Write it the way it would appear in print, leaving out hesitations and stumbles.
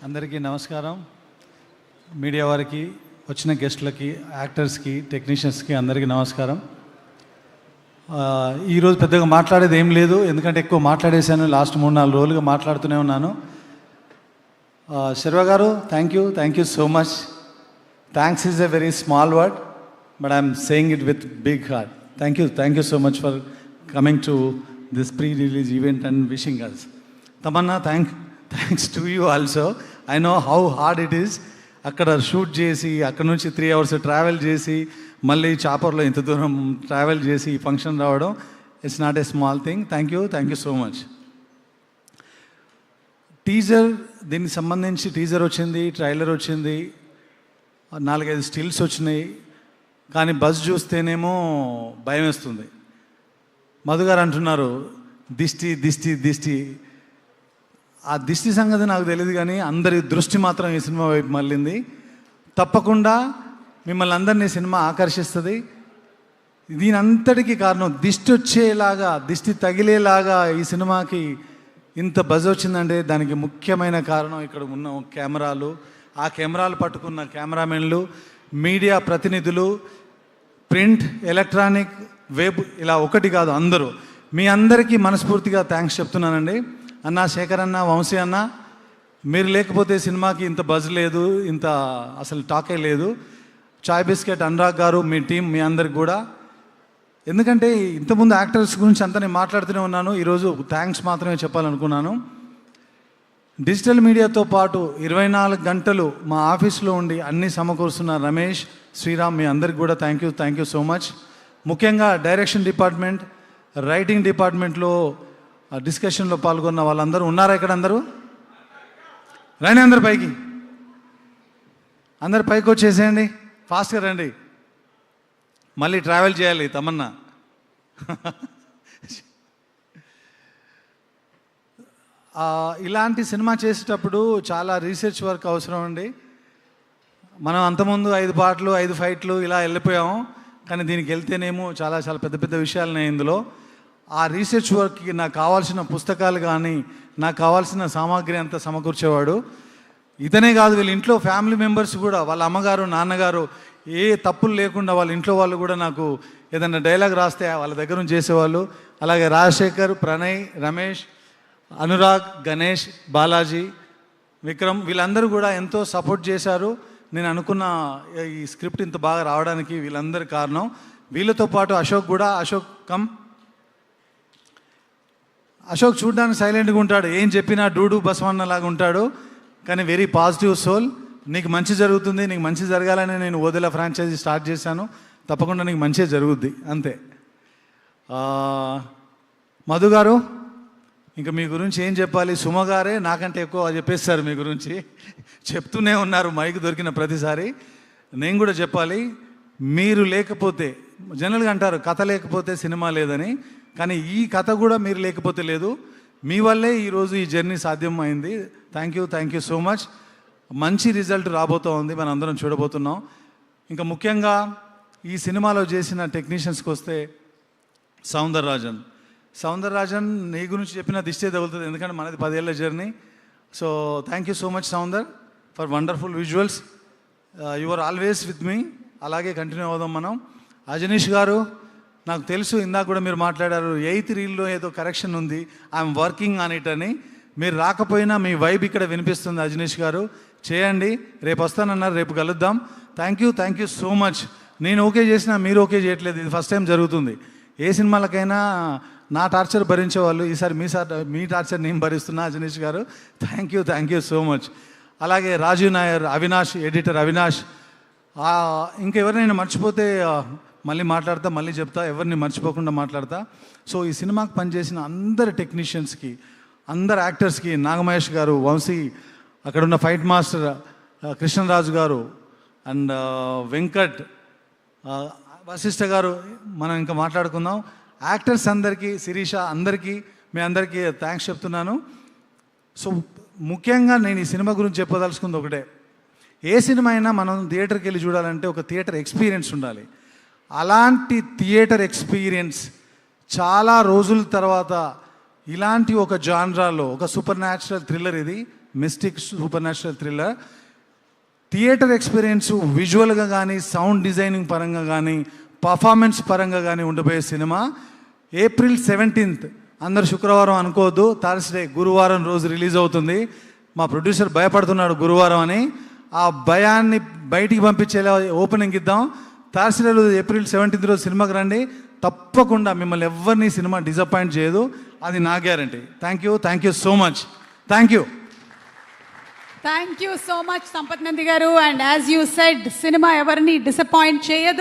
అందరికీ నమస్కారం. మీడియా వారికి, వచ్చిన గెస్ట్లకి, యాక్టర్స్కి, టెక్నీషియన్స్కి అందరికీ నమస్కారం. ఈరోజు పెద్దగా మాట్లాడేది ఏం లేదు, ఎందుకంటే ఎక్కువ మాట్లాడేశాను. లాస్ట్ 3-4 రోజులుగా మాట్లాడుతూనే ఉన్నాను. శర్వ గారు, thank you so much. Thanks is a very small word, but I'm saying it with big heart. Thank you so much for coming to this pre-release event and wishing us. Tamannaah, thanks to you also. I know how hard it is. అక్కడ shoot చేసి, అక్కడ నుంచి 3 hours travel చేసి, మళ్ళీ చాపర్లో ఇంత దూరం travel చేసి ఈ ఫంక్షన్ రావడం, it's not a small thing. Thank you so much. Teaser, దీనికి సంబంధించి టీజర్ వచ్చింది, ట్రైలర్ వచ్చింది, 4-5 స్టిల్స్ వచ్చినాయి. కానీ బజ్ చూస్తేనేమో భయం వేస్తుంది. మధు గారు అంటున్నారు దిష్టి. ఆ దిష్టి సంగతి నాకు తెలియదు, కానీ అందరి దృష్టి మాత్రం ఈ సినిమా వైపు మళ్ళింది. తప్పకుండా మిమ్మల్ని అందరినీ సినిమా ఆకర్షిస్తుంది. దీని అంతటికీ కారణం దిష్టి తగిలేలాగా ఈ సినిమాకి ఇంత బజ్ వచ్చిందంటే దానికి ముఖ్యమైన కారణం ఇక్కడ ఉన్న కెమెరాలు, ఆ కెమెరాలు పట్టుకున్న కెమెరామెన్లు, మీడియా ప్రతినిధులు, ప్రింట్, ఎలక్ట్రానిక్, వెబ్, ఇలా ఒకటి కాదు, అందరూ. మీ అందరికీ మనస్ఫూర్తిగా థ్యాంక్స్ చెప్తున్నానండి. అన్న శేఖర్ అన్న, వంశీ అన్న, మీరు లేకపోతే సినిమాకి ఇంత బజ్ లేదు, ఇంత అసలు టాకే లేదు. చాయ్ బిస్కెట్ అనురాగ్ గారు, మీ టీం, మీ అందరికి కూడా. ఎందుకంటే ఇంతకుముందు యాక్టర్స్ గురించి అంతా నేను మాట్లాడుతూనే ఉన్నాను, ఈరోజు థ్యాంక్స్ మాత్రమే చెప్పాలనుకున్నాను. డిజిటల్ మీడియాతో పాటు 24 గంటలు మా ఆఫీస్లో ఉండి అన్నీ సమకూరుస్తున్న రమేష్, శ్రీరామ్, మీ అందరికి కూడా థ్యాంక్ యూ సో మచ్. ముఖ్యంగా డైరెక్షన్ డిపార్ట్మెంట్, రైటింగ్ డిపార్ట్మెంట్లో డిస్కషన్లో పాల్గొన్న వాళ్ళందరూ ఉన్నారా? ఇక్కడ అందరూ రండి, అందరు పైకి వచ్చేసేయండి, ఫాస్ట్గా రండి. మళ్ళీ ట్రావెల్ చేయాలి తమన్నా. ఇలాంటి సినిమా చేసేటప్పుడు చాలా రీసెర్చ్ వర్క్ అవసరం అండి. మనం అంతకుముందు 5 పాటలు, 5 ఫైట్లు ఇలా వెళ్ళిపోయాము, కానీ దీనికి వెళ్తేనేమో చాలా పెద్ద విషయాలున్నాయి ఇందులో. ఆ రీసెర్చ్ వర్క్కి నాకు కావాల్సిన పుస్తకాలు కానీ, నాకు కావాల్సిన సామాగ్రి అంతా సమకూర్చేవాడు. ఇతనే కాదు, వీళ్ళ ఇంట్లో ఫ్యామిలీ మెంబర్స్ కూడా, వాళ్ళ అమ్మగారు, నాన్నగారు, ఏ తప్పులు లేకుండా వాళ్ళ ఇంట్లో వాళ్ళు కూడా నాకు ఏదైనా డైలాగ్ రాస్తే వాళ్ళ దగ్గర నుంచి చేసేవాళ్ళు. అలాగే రాజశేఖర్, ప్రణయ్, రమేష్, అనురాగ్, గణేష్, బాలాజీ, విక్రమ్, వీళ్ళందరూ కూడా ఎంతో సపోర్ట్ చేశారు. నేను అనుకున్న ఈ స్క్రిప్ట్ ఇంత బాగా రావడానికి వీళ్ళందరి కారణం. వీళ్ళతో పాటు అశోక్ కూడా. అశోక్ చూడడానికి సైలెంట్గా ఉంటాడు, ఏం చెప్పినా డూడు బసవన్నలాగా ఉంటాడు, కానీ వెరీ పాజిటివ్ సోల్. నీకు మంచి జరుగుతుంది, నీకు మంచి జరగాలని నేను ఓదెల ఫ్రాంచైజీ స్టార్ట్ చేశాను, తప్పకుండా నీకు మంచిగా జరుగుద్ది, అంతే. మధు గారు, ఇంకా మీ గురించి ఏం చెప్పాలి? సుమ గారే నాకంటే ఎక్కువ చెప్పేస్తారు మీ గురించి, చెప్తూనే ఉన్నారు మైక్ దొరికిన ప్రతిసారి. నేను కూడా చెప్పాలి, మీరు లేకపోతే, జనరల్గా అంటారు కథ లేకపోతే సినిమా లేదని, కానీ ఈ కథ కూడా మీరు లేకపోతే లేదు. మీ వల్లే ఈరోజు ఈ జర్నీ సాధ్యం అయింది. Thank you so much. మంచి రిజల్ట్ రాబోతూ ఉంది, మనం అందరం చూడబోతున్నాం. ఇంకా ముఖ్యంగా ఈ సినిమాలో చేసిన టెక్నీషియన్స్కి వస్తే, సౌందరరాజన్, నీ గురించి చెప్పిన దిష్టే తగులుతుంది, ఎందుకంటే మనది 10 ఏళ్ళ journey. So thank you so much Soundar for wonderful visuals. You are always with me, అలాగే కంటిన్యూ అవుదాం మనం. అజనీష్ గారు, నాకు తెలుసు, ఇందాక కూడా మీరు మాట్లాడారు 8th రీల్లో ఏదో కరెక్షన్ ఉంది, ఐఎమ్ వర్కింగ్ ఆన్ ఇట్ అని. మీరు రాకపోయినా మీ వైబ్ ఇక్కడ వినిపిస్తుంది. అజనీష్ గారు చేయండి, రేపు వస్తానన్నారు, రేపు కలుద్దాం. Thank you so much. నేను ఓకే చేసినా మీరు ఓకే చేయట్లేదు, ఇది ఫస్ట్ టైం జరుగుతుంది. ఏ సినిమాలకైనా నా టార్చర్ భరించేవాళ్ళు, ఈసారి మీ టార్చర్ నేను భరిస్తున్నా. అజనీష్ గారు థ్యాంక్ యూ సో మచ్. అలాగే రాజీవ్ నాయర్, అవినాష్, ఎడిటర్ అవినాష్. ఇంకెవరినైనా మర్చిపోతే మళ్ళీ మాట్లాడతా, మళ్ళీ చెప్తా, ఎవరిని మర్చిపోకుండా మాట్లాడతా. సో ఈ సినిమాకి పనిచేసిన అందరు టెక్నీషియన్స్కి, అందరు యాక్టర్స్కి, నాగమహేష్ గారు, వంశీ, అక్కడున్న ఫైట్ మాస్టర్ కృష్ణరాజు గారు, అండ్ వెంకట్, వశిష్ఠ గారు, మనం ఇంకా మాట్లాడుకుందాం. యాక్టర్స్ అందరికీ, శిరీష, మీ అందరికీ థ్యాంక్స్ చెప్తున్నాను. సో ముఖ్యంగా నేను ఈ సినిమా గురించి చెప్పదలుచుకుంది ఒకటే, ఏ సినిమా అయినా మనం థియేటర్కి వెళ్ళి చూడాలంటే ఒక థియేటర్ ఎక్స్పీరియన్స్ ఉండాలి. అలాంటి థియేటర్ ఎక్స్పీరియన్స్ చాలా రోజుల తర్వాత ఇలాంటి ఒక జాన్రాలో, ఒక సూపర్ న్యాచురల్ థ్రిల్లర్ ఇది మిస్టిక్ supernatural thriller. Theatre experience విజువల్గా కానీ, సౌండ్ డిజైనింగ్ పరంగా కానీ, పర్ఫార్మెన్స్ పరంగా కానీ ఉండబోయే సినిమా. April 17th, అందరు శుక్రవారం అనుకోవద్దు, థర్స్డే గురువారం రోజు రిలీజ్ అవుతుంది. మా ప్రొడ్యూసర్ భయపడుతున్నాడు గురువారం అని. ఆ భయాన్ని బయటికి పంపించేలా ఓపెనింగ్ ఇద్దాం. థర్స్డే రోజు April 17th రోజు సినిమాకి రండి. తప్పకుండా మిమ్మల్ని ఎవరిని సినిమా డిసప్పాయింట్ చేయదు, అది నా guarantee. Thank you so much. Thank you so much Sampath Nandi garu. And as you said, cinema ఎవరిని డిసప్పాయింట్ చేయదు.